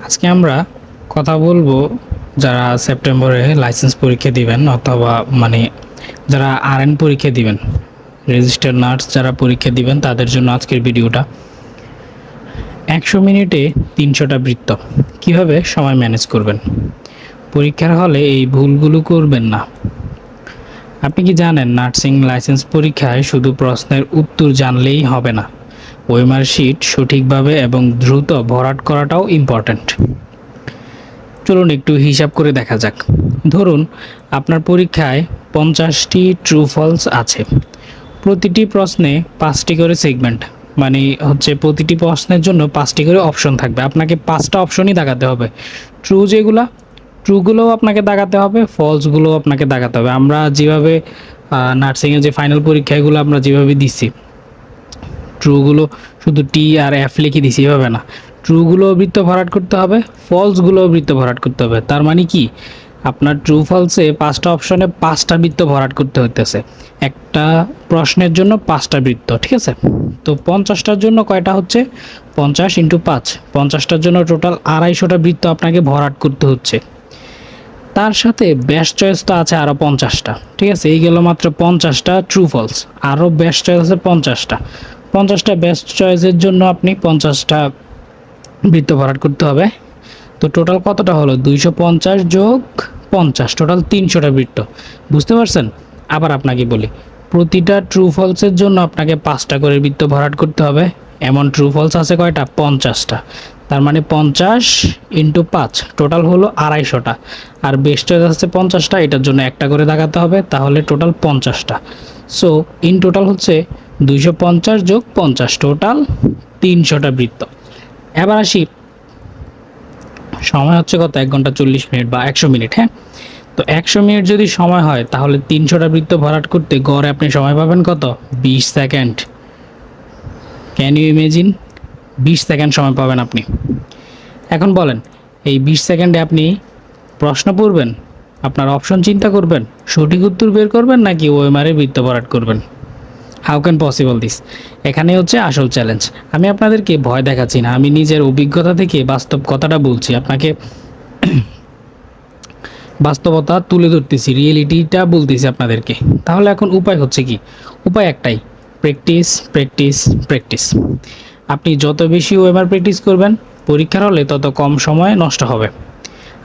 আজকে আমরা কথা বলবো যারা সেপ্টেম্বরে লাইসেন্স পরীক্ষা দিবেন অথবা যারা আরএন পরীক্ষা দিবেন, রেজিস্টার্ড নার্স যারা পরীক্ষা দিবেন তাদের জন্য আজকের ভিডিওটা। 100 মিনিটে 300টা বৃত্ত কিভাবে সময় ম্যানেজ করবেন। পরীক্ষার হলে এই ভুলগুলো করবেন না। আপনি কি জানেন নার্সিং লাইসেন্স পরীক্ষায় শুধু প্রশ্নের উত্তর জানলেই হবে না, ওএমআর শিট সঠিকভাবে এবং দ্রুত ভরাট করাটাও ইম্পর্ট্যান্ট। চলুন একটু হিসাব করে দেখা যাক। ধরুন আপনার পরীক্ষায় 50টি ট্রু ফলস আছে। প্রতিটি প্রশ্নে 5টি করে সেগমেন্ট, প্রতিটি প্রশ্নের জন্য 5টি করে অপশন থাকবে। আপনাকে 5টা অপশনই দাগাতে হবে। ট্রুগুলোও আপনাকে দাগাতে হবে, ফলসগুলোও আপনাকে দাগাতে হবে। আমরা যেভাবে নার্সিংয়ের যে ফাইনাল পরীক্ষাগুলো আমরা যেভাবে দিচ্ছি, ট্রুগুলো শুধু টি আর এফ লিখে দিছি এভাবে না, ট্রুগুলো বৃত্ত ভরাট করতে হবে, ফলসগুলো বৃত্ত ভরাট করতে হবে। তার মানে কি, আপনার ট্রু ফলসে 5টা অপশনে 5টা বৃত্ত ভরাট করতে হইতেছে। একটা প্রশ্নের জন্য 5টা বৃত্ত, ঠিক আছে? তো 50টার জন্য কয়টা হচ্ছে? 50 × 5, 50টার জন্য টোটাল 250টা বৃত্ত আপনাকে ভরাট করতে হচ্ছে। তার সাথে বেস্ট চয়েস তো আছে আরও 50টা, ঠিক আছে? এই গেল মাত্র 50টা ট্রু ফলস, আরও বেস্ট চয়েস আছে 50টা বেস্ট চয়েসের জন্য আপনি 50টা বৃত্ত ভরাট করতে হবে। তো টোটাল কতটা হলো? 250 যোগ 50, টোটাল 300টা বৃত্ত। বুঝতে পারছেন? আবার আপনাকে বলি, প্রতিটা ট্রু ফলসের জন্য আপনাকে 5টা করে বৃত্ত ভরাট করতে হবে। এমন ট্রু ফলস আছে কয়টা? 50টা। তার মানে 50 × 5, টোটাল হলো 250টা। আর বেস্ট চয়েস আছে 50টা, এটার জন্য একটা করে দাগাতে হবে, তাহলে টোটাল 50টা। সো ইন টোটাল হচ্ছে 250 যোগ 50, টোটাল 300টা বৃত্ত। এবার আসি, সময় হচ্ছে কত? 1 ঘন্টা 40 মিনিট বা 100 মিনিট। হ্যাঁ, তো 100 মিনিট যদি সময় হয় তাহলে 300টা বৃত্ত ভরাট করতে গড়ে আপনি সময় পাবেন কত? 20 second. Can you imagine? 20 second সময় পাবেন আপনি। এখন বলেন, এই 20 সেকেন্ডে আপনি প্রশ্ন পড়বেন, আপনার অপশন চিন্তা করবেন, সঠিক উত্তর বের করবেন, নাকি ওএমআরে বৃত্ত ভরাট করবেন? How can possible this? এখানে হচ্ছে আসল চ্যালেঞ্জ। আমি আপনাদেরকে ভয় দেখাচ্ছি না, আমি নিজের অভিজ্ঞতা থেকে বাস্তব কথাটা বলছি, আপনাকে বাস্তবতা তুলে ধরতেছি, রিয়েলিটিটা বলতেছি আপনাদেরকে। তাহলে এখন উপায় হচ্ছে কি? উপায় একটাই, প্র্যাকটিস প্র্যাকটিস প্র্যাকটিস। আপনি যত বেশি ওএমআর প্র্যাকটিস করবেন পরীক্ষার হলে তত কম সময় নষ্ট হবে।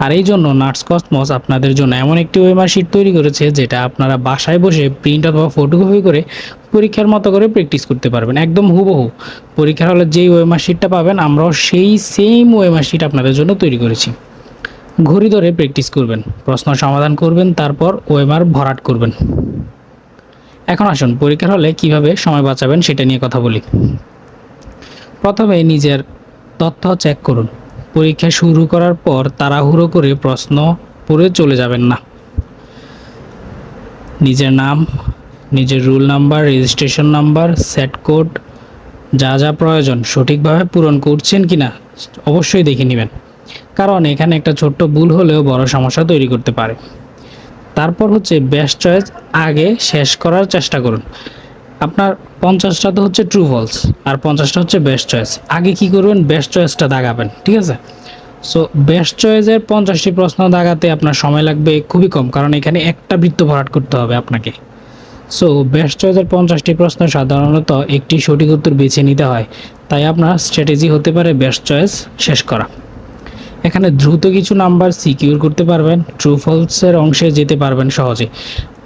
আর এই জন্য নার্স কসমস আপনাদের জন্য এমন একটি ওএমআর শিট তৈরি করেছে যেটা আপনারা বাসায় বসে প্রিন্ট অথবা ফটোকপি করে পরীক্ষার মতো করে প্র্যাকটিস করতে পারবেন। একদম হুবহু পরীক্ষার হলে যেই ওএমআর শিটটা পাবেন, আমরাও সেই সেম ওএমআর শিট আপনাদের জন্য তৈরি করেছি। ঘড়ি ধরে প্র্যাকটিস করবেন, প্রশ্ন সমাধান করবেন, তারপর ওএমআর ভরাট করবেন। এখন আসুন পরীক্ষার হলে কিভাবে সময় বাঁচাবেন সেটা নিয়ে কথা বলি। প্রথমে নিজের তথ্য চেক করুন। পরীক্ষা শুরু করার পর তাড়াহুড়ো করে প্রশ্ন পড়ে চলে যাবেন না। নিজের নাম, নিজের rule number, registration number, set code, যা যা প্রয়োজন সঠিকভাবে পূরণ করছেন কিনা অবশ্যই দেখে নেবেন, কারণ এখানে একটা ছোট্ট ভুল হলেও বড় সমস্যা তৈরি করতে পারে। তারপর হচ্ছে বেস্ট চয়েস আগে শেষ করার চেষ্টা করুন। আপনার 50টা তো হচ্ছে ট্রু ফলস আর 50টা হচ্ছে বেস্ট চয়েস। আগে কি করবেন? বেস্ট চয়েসটা দাগাবেন, ঠিক আছে? সো বেস্ট চয়েসের 50টি প্রশ্ন দাগাতে আপনার সময় লাগবে খুবই কম, কারণ এখানে একটা বৃত্ত ভরাট করতে হবে আপনাকে। সো বেস্ট চয়েসের 50টি প্রশ্ন সাধারণত একটি সঠিক উত্তর বেছে নিতে হয়, তাই আপনার স্ট্র্যাটেজি হতে পারে বেস্ট চয়েস শেষ করা। এখানে দ্রুত কিছু নাম্বার সিকিউর করতে পারবেন, ট্রু ফলসের অংশে যেতে পারবেন সহজে।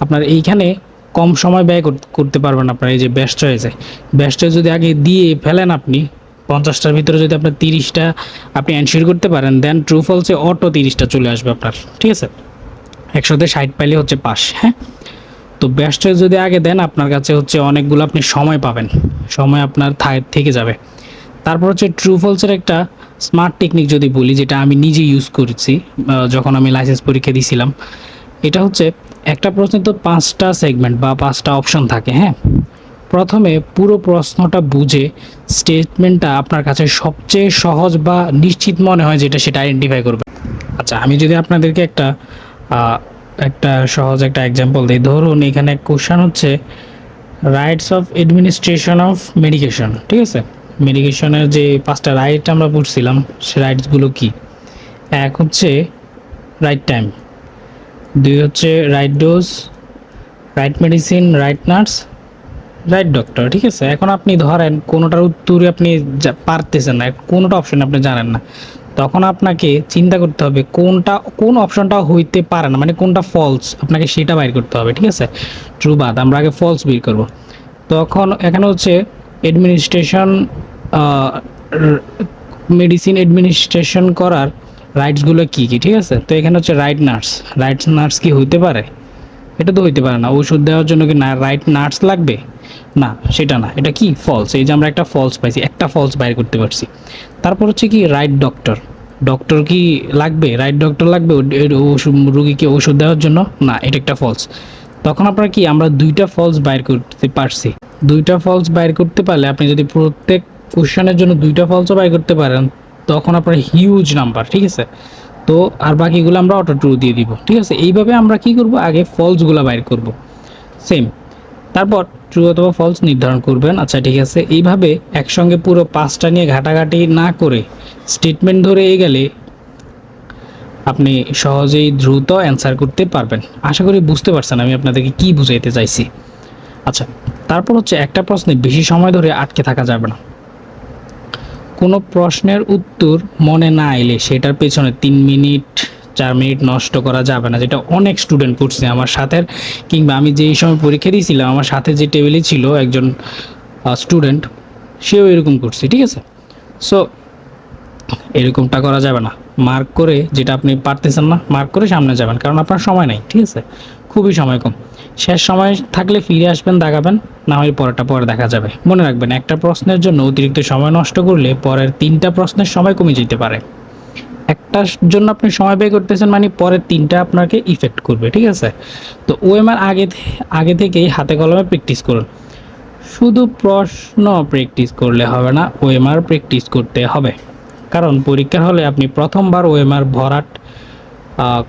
আপনার এইখানে কম সময় ব্যয় করতে পারবেন। আপনার এই যে বেস্ট চয়েস যদি আগে দিয়ে ফেলেন, আপনি 50টার ভিতরে যদি আপনার 30টা আপনি অ্যানসার করতে পারেন, দেন ট্রু ফলসে অটো 30টা চলে আসবে আপনার, ঠিক আছে? 100তে 60 পাইলে হচ্ছে পাস। হ্যাঁ, তো বেস্ট চয়েস যদি আগে দেন আপনার কাছে হচ্ছে অনেকগুলো আপনি সময় পাবেন, সময় আপনার থেকে যাবে। তারপর হচ্ছে ট্রু ফলসের একটা স্মার্ট টেকনিক যদি বলি, যেটা আমি নিজে ইউজ করেছি যখন আমি লাইসেন্স পরীক্ষা দিয়েছিলাম। এটা হচ্ছে, একটা প্রশ্নে তো 5টা সেগমেন্ট বা 5টা অপশন থাকে। হ্যাঁ, প্রথমে পুরো প্রশ্নটা বুঝে স্টেটমেন্টটা আপনার কাছে সবচেয়ে সহজ বা নিশ্চিত মনে হয় যেটা, সেটা আইডেন্টিফাই করবে। আচ্ছা, আমি যদি আপনাদেরকে একটা সহজ একটা এক্সাম্পল দিই। ধরুন এখানে কোশ্চেন হচ্ছে rights of administration of medication, ঠিক আছে? মেডিকেশনের যে 5টা রাইট আমরা পড়ছিলাম, সে রাইটসগুলো কী? এক হচ্ছে রাইট টাইম, দুই হচ্ছে right dose, right medicine, right nurse, right doctor. ঠিক আছে, এখন আপনি ধরেন কোনোটার উত্তরে আপনি পারতেছেন না, কোনোটা অপশন আপনি জানেন না, তখন আপনাকে চিন্তা করতে হবে কোন অপশনটা হইতে পারে না, মানে কোনটা ফলস, আপনাকে সেটা বাইর করতে হবে। ঠিক আছে, ট্রু বাদ, আমরা আগে ফলস বের করব। তখন এখানে হচ্ছে অ্যাডমিনিস্ট্রেশন, মেডিসিন অ্যাডমিনিস্ট্রেশন করার রাইটসগুলো কী কী। ঠিক আছে, তো এখানে হচ্ছে রাইট নার্স, রাইট নার্স কি হইতে পারে? এটা তো হইতে পারে না। ওষুধ দেওয়ার জন্য কি না রাইট নার্স লাগবে? না, সেটা না, এটা কি ফলস। এই যে আমরা একটা ফলস পাইছি, একটা ফলস বাইর করতে পারছি। তারপর হচ্ছে কি রাইট ডক্টর, ডক্টর কি লাগবে? রাইট ডক্টর লাগবে রুগীকে ওষুধ দেওয়ার জন্য? না, এটা একটা ফলস। তখন আপনার কি আমরা দুইটা ফলস বাইর করতে পারছি। দুইটা ফলস বাইর করতে পারলে আপনি যদি প্রত্যেক কোশ্চেনের জন্য দুইটা ফলসও বাইর করতে পারেন, তখন আপনার হিউজ নাম্বার। ঠিক আছে, তো আর বাকিগুলো আমরা অটো ট্রু দিয়ে দিব। ঠিক আছে, এইভাবে আমরা কি করব, আগে ফলসগুলো বাইর করব সেম, তারপর ট্রু অথবা ফলস নির্ধারণ করবেন। আচ্ছা ঠিক আছে, এইভাবে একসঙ্গে পুরো 5টা নিয়ে ঘাটাঘাটি না করে স্টেটমেন্ট ধরে গেলে আপনি সহজেই দ্রুত অ্যান্সার করতে পারবেন। আশা করি বুঝতে পারছেন আমি আপনাদেরকে কি বুঝাইতে চাইছি। আচ্ছা, তারপর হচ্ছে একটা প্রশ্নে বেশি সময় ধরে আটকে থাকা যাবে না। কোনো প্রশ্নের উত্তর মনে না এলে সেটার পেছনে 3 মিনিট 4 মিনিট নষ্ট করা যাবে না, যেটা অনেক স্টুডেন্ট করছে আমার সাথে, কিংবা আমি যেই সময় পরীক্ষা দিয়েছিলাম আমার সাথে যে টেবিলে ছিল একজন স্টুডেন্ট, সেও এরকম করছে। ঠিক আছে, সো এরকমটা করা যাবে না। মার্ক করে যেটা আপনি পারতেছেন না মার্ক করে সামনে যাবেন, কারণ আপনার সময় নাই। ঠিক আছে, খুবই সময় কম। শেষ সময় থাকলে ফিরে আসবেন, দাগাবেন, না হয় পরেরটা পরে দেখা যাবে। মনে রাখবেন, একটা প্রশ্নের জন্য অতিরিক্ত সময় নষ্ট করলে পরের 3টা প্রশ্নের সময় কমে যেতে পারে। একটার জন্য আপনি সময় ব্যয় করতেছেন মানে পরের 3টা আপনাকে ইফেক্ট করবে। ঠিক আছে, তো ওএমআর আগে থেকেই হাতে কলমে প্র্যাকটিস করুন। শুধু প্রশ্ন প্র্যাকটিস করলে হবে না, ওএমআর প্র্যাকটিস করতে হবে। কারণ পরীক্ষার হলে আপনি প্রথমবার ওএমআর ভরাট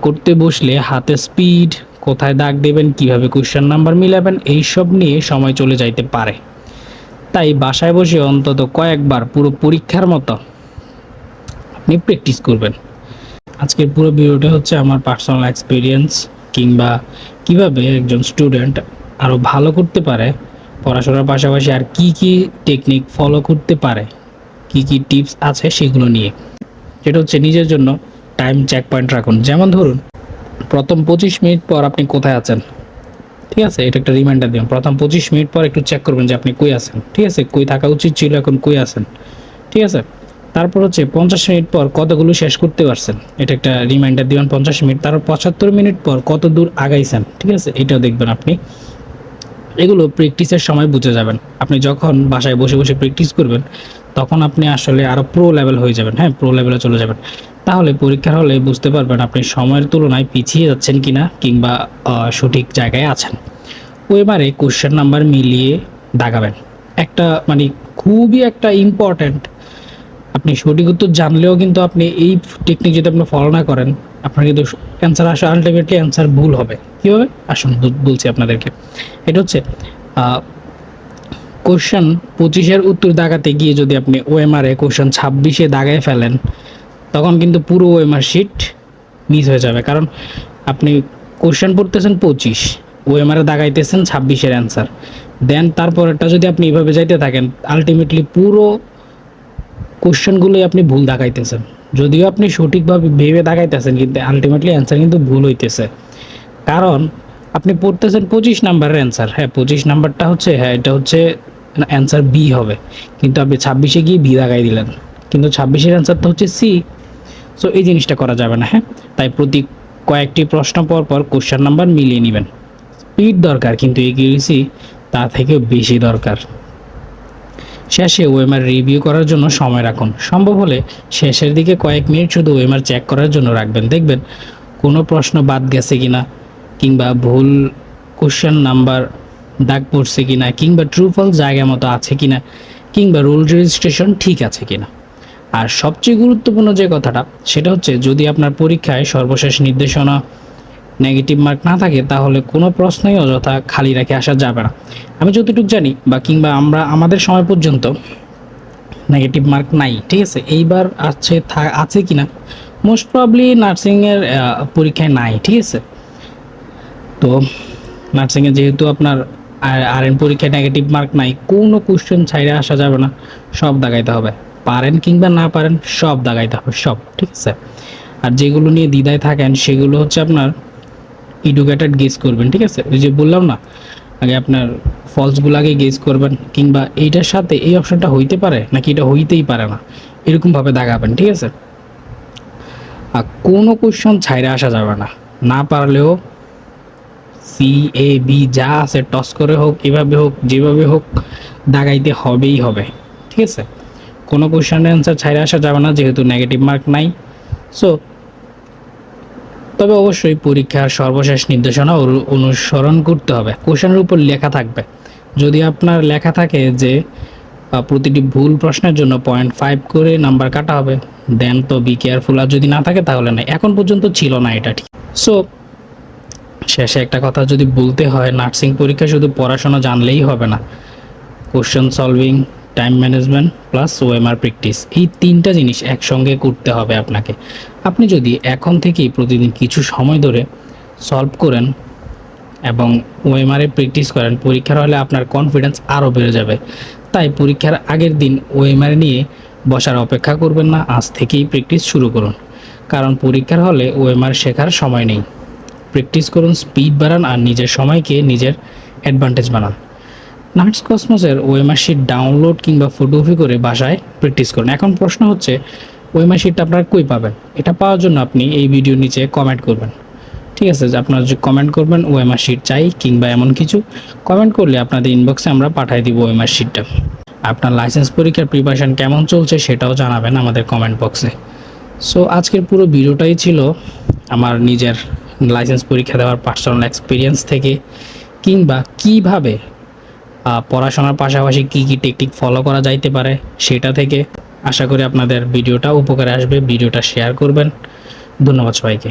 করতে বসলে হাতে স্পিড, কোথায় দাগ দেবেন, কিভাবে কোশ্চেন নাম্বার মিলাবেন, এইসব নিয়ে সময় চলে যাইতে পারে। তাই বাসায় বসে অন্তত কয়েকবার পুরো পরীক্ষার মতো আপনি প্র্যাকটিস করবেন। আজকের পুরো ভিডিওটা হচ্ছে আমার পার্সোনাল এক্সপিরিয়েন্স, কিংবা কিভাবে একজন স্টুডেন্ট আরও ভালো করতে পারে পড়াশোনার পাশাপাশি, আর কি কি টেকনিক ফলো করতে পারে, কি কি টিপস আছে সেগুলো নিয়ে। যেটা হচ্ছে নিজের জন্য টাইম চেক পয়েন্ট রাখুন। যেমন ধরুন প্রথম 25 মিনিট পর আপনি কোথায় আছেন। ঠিক আছে, এটা একটা রিমাইন্ডার দিন। প্রথম 25 মিনিট পর একটু চেক করবেন যে আপনি কই আছেন। ঠিক আছে, কই থাকা উচিত ছিল, এখন কই আছেন। ঠিক আছে, তারপর হচ্ছে 50 মিনিট পর কতগুলো শেষ করতে পারছেন, এটা একটা রিমাইন্ডার দিবেন 50 মিনিট। তারপর 75 মিনিট পর কত দূর আগাইছেন। ঠিক আছে, এটাও দেখবেন আপনি। এগুলো প্র্যাকটিসের সময় বুঝে যাবেন। আপনি যখন বাসায় বসে বসে প্র্যাকটিস করবেন তখন আপনি আসলে আরও প্রো লেভেল হয়ে যাবেন। হ্যাঁ, প্রো লেভেলে চলে যাবেন। তাহলে পরীক্ষার হলে বুঝতে পারবেন আপনি সময়ের তুলনায় পিছিয়ে যাচ্ছেন কিনা, কিংবা সঠিক জায়গায় আছেন। ওইবারে কোশ্চেন নাম্বার মিলিয়ে দাগাবেন। একটা মানে খুবই একটা ইম্পর্ট্যান্ট, আপনি সঠিক উত্তর জানলেও কিন্তু আপনি এই টেকনিক যদি আপনি ফলো না করেন, আপনার কিন্তু অ্যান্সার আসা আলটিমেটলি অ্যান্সার ভুল হবে। কীভাবে আসুন বলছি আপনাদেরকে। এটা হচ্ছে কোশ্চেন 25-এর উত্তর দাগাতে গিয়ে যদি আপনি ওএমআরে কোশ্চেন 26-এ দাগায় ফেলেন, তখন কিন্তু পুরো ওএমআর শিট মিস হয়ে যাবে। কারণ আপনি কোশ্চেন পড়তেছেন 25, ওএমআরে দাগাইতেছেন 26-এর অ্যান্সার, দেন তারপরেরটা যদি আপনি এইভাবে যাইতে থাকেন, আলটিমেটলি পুরো কোশ্চেনগুলোই আপনি ভুল দাগাইতেছেন। যদিও আপনি সঠিকভাবে ভেবে দাগাইতেছেন, কিন্তু আলটিমেটলি অ্যান্সার কিন্তু ভুল হইতেছে। কারণ আপনি পড়তেছেন 25 নাম্বারের অ্যান্সার। হ্যাঁ, 25 নাম্বারটা হচ্ছে, হ্যাঁ এটা হচ্ছে অ্যান্সার বি হবে, কিন্তু আপনি 26-এ গিয়ে বি দাগাই দিলেন, কিন্তু 26-এর অ্যান্সার তো হচ্ছে সি। সো এই জিনিসটা করা যাবে না। হ্যাঁ, তাই প্রতি কয়েকটি প্রশ্ন পর পর কোশ্চেন নাম্বার মিলিয়ে নেবেন। স্পিড দরকার, কিন্তু একিউরেসি তার থেকেও বেশি দরকার। শেষে ওএমআর রিভিউ করার জন্য সময় রাখুন। সম্ভব হলে শেষের দিকে কয়েক মিনিট শুধু ওএমআর চেক করার জন্য রাখবেন। দেখবেন কোনো প্রশ্ন বাদ গেছে কিনা, কিংবা ভুল কোশ্চেন নাম্বার দাগ পড়ছে কিনা, কিংবা ট্রু ফলস জায়গা মতো আছে কিনা, কিংবা রুল রেজিস্ট্রেশন ঠিক আছে কিনা। আর সবচেয়ে গুরুত্বপূর্ণ যে কথাটা, সেটা হচ্ছে যদি আপনার পরীক্ষায় সর্বশেষ নির্দেশনা নেগেটিভ মার্ক না থাকে, তাহলে কোনো প্রশ্নই অযথা খালি রেখে আসা যাবে না। আমি যতটুকু জানি, বা কিংবা আমাদের সময় পর্যন্ত নেগেটিভ মার্ক নাই। ঠিক আছে, এইবার আছে কিনা মোস্ট প্রবাবলি নার্সিংয়ের পরীক্ষায় নাই, ঠিক আছে। তো নার্সিংয়ে যেহেতু আপনার আরএন পরীক্ষায় নেগেটিভ মার্ক নাই, কোনো কোশ্চেন ছাইড়ে আসা যাবে না, সব দাগাইতে হবে, পারেন কিংবা না পারেন সব দাগাইতে হবে, সব, ঠিক আছে। আর যেগুলো নিয়ে দ্বিধায় থাকেন সেগুলো হচ্ছে আপনার এডুকেটেড গেস করবেন, ঠিক আছে। ওই যে বললাম না, আগে আপনার ফলসগুলো আগে গেস করবেন, কিংবা এইটার সাথে এই অপশনটা হইতে পারে নাকি এটা হইতেই পারে না, এরকমভাবে দাগাবেন, ঠিক আছে। আর কোনো কোশ্চেন ছাইড়ে আসা যাবে না, না পারলেও সি এ বি যা আছে টস করে হোক, এভাবে হোক যেভাবে হোক দাগাইতে হবেই হবে, ঠিক আছে। কোনো কোশ্চেনের অ্যান্সার ছাইড়ে আসা যাবে না, যেহেতু নেগেটিভ মার্ক নাই। সো তবে অবশ্যই পরীক্ষার সর্বশেষ নির্দেশনা অনুসরণ করতে হবে। কোশ্চেনের উপর লেখা থাকবে, যদি আপনার লেখা থাকে যে প্রতিটি ভুল প্রশ্নের জন্য 0.5 করে নাম্বার কাটা হবে, দেন তো বি কেয়ারফুল। আর যদি না থাকে তাহলে নাই, এখন পর্যন্ত ছিল না এটা, ঠিক। সো শেষে একটা কথা যদি বলতে হয়, নার্সিং পরীক্ষা শুধু পড়াশোনা জানলেই হবে না, question solving, time management plus OMR practice, এই তিনটা জিনিস একসঙ্গে করতে হবে আপনাকে। আপনি যদি এখন থেকেই প্রতিদিন কিছু সময় ধরে সলভ করেন এবং ওএমআরে প্র্যাকটিস করেন, পরীক্ষার হলে আপনার কনফিডেন্স আরও বেড়ে যাবে। তাই পরীক্ষার আগের দিন ওএমআর নিয়ে বসার অপেক্ষা করবেন না, আজ থেকেই প্র্যাকটিস শুরু করুন। কারণ পরীক্ষার হলে ওএমআর শেখার সময় নেই। প্র্যাকটিস করুন, স্পিড বাড়ান আর নিজের সময়কে নিজের অ্যাডভান্টেজ বানান। নার্স কসমোসের ওএমআর শিট ডাউনলোড কিংবা ফটোকপি করে বাসায় প্র্যাকটিস করুন। এখন প্রশ্ন হচ্ছে, ওএমআর শিটটা আপনারা কই পাবেন? এটা পাওয়ার জন্য আপনি এই ভিডিওর নিচে কমেন্ট করবেন, ঠিক আছে। যে আপনারা যে কমেন্ট করবেন ওএমআর শিট চাই কিংবা এমন কিছু, কমেন্ট করলে আপনাদের ইনবক্সে আমরা পাঠিয়ে দিব ওএমআর শিটটা। আপনার লাইসেন্স পরীক্ষার প্রিপারেশন কেমন চলছে সেটাও জানাবেন আমাদের কমেন্ট বক্সে। সো আজকের পুরো ভিডিওটাই ছিল আমার নিজের লাইসেন্স পরীক্ষা দেওয়ার পার্সোনাল এক্সপিরিয়েন্স থেকে, কিংবা কিভাবে পড়াশোনার পাশাপাশি কী কী টেকনিক ফলো করা যাইতে পারে সেটা থেকে। আশা করি আপনাদের ভিডিওটা উপকারে আসবে, ভিডিওটা শেয়ার করবেন। ধন্যবাদ সবাইকে।